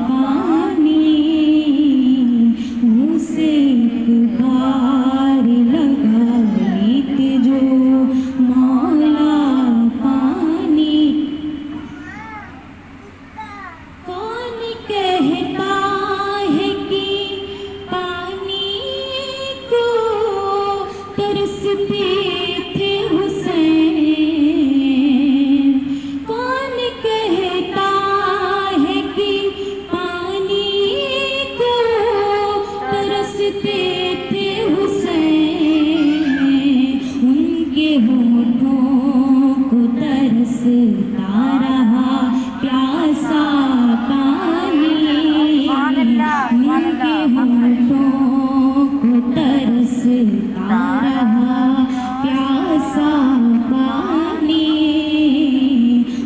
पानी मुँह से एक बार लगा लेते जो मौला पानी। कौन कहता है कि पानी को तरसते थे हुसैन, कौन कहता है कि पानी को तरसते थे हुसैन। उनके होठों को तरसता रहा प्यासा पानी, उनके होठों को तरसता रहा प्यासा पानी।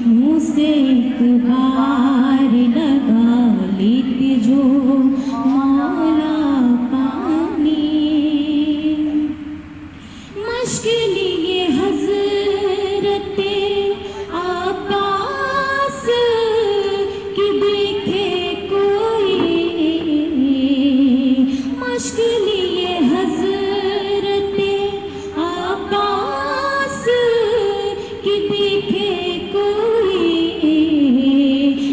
मुँह से एक बार लगा लेते जो मौला पानी। मश्क लिए हज़रते अब्बास की देखे कोई, मश्क लिए हज़रते अब्बास की देखे कोई।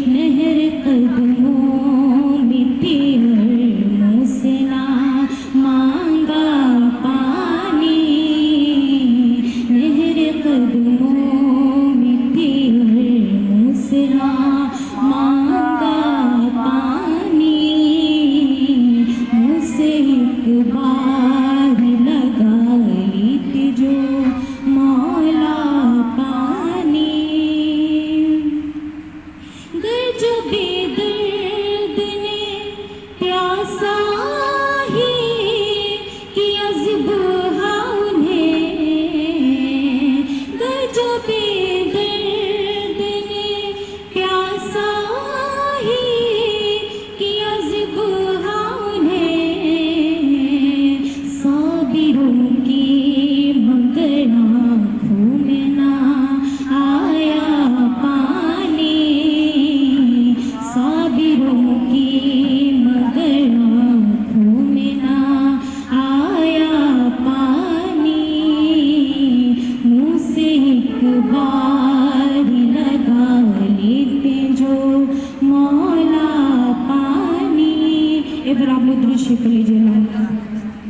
नहर कदमों में तेवर मुँह से ना मांगा पानी, नहर कदमों में तेवर मुँह से ना मांगा पानी। मुँह से एक बार लगा लेते जो मौला पानी। गर जो बेदर्द ने प्यासा ही किया ज़िबहा उन्हें, गर जो बेदर्द ने प्यासा ही किया ज़िबहा उन्हें। साबिरों की मगर आँखों में ना आया पानी, साबिरों की मगर आँखों में ना आया पानी। मुँह से एक बार लगा लेते जो मौला पानी। इधर आप लोग दृश्य कर लीजिए ना।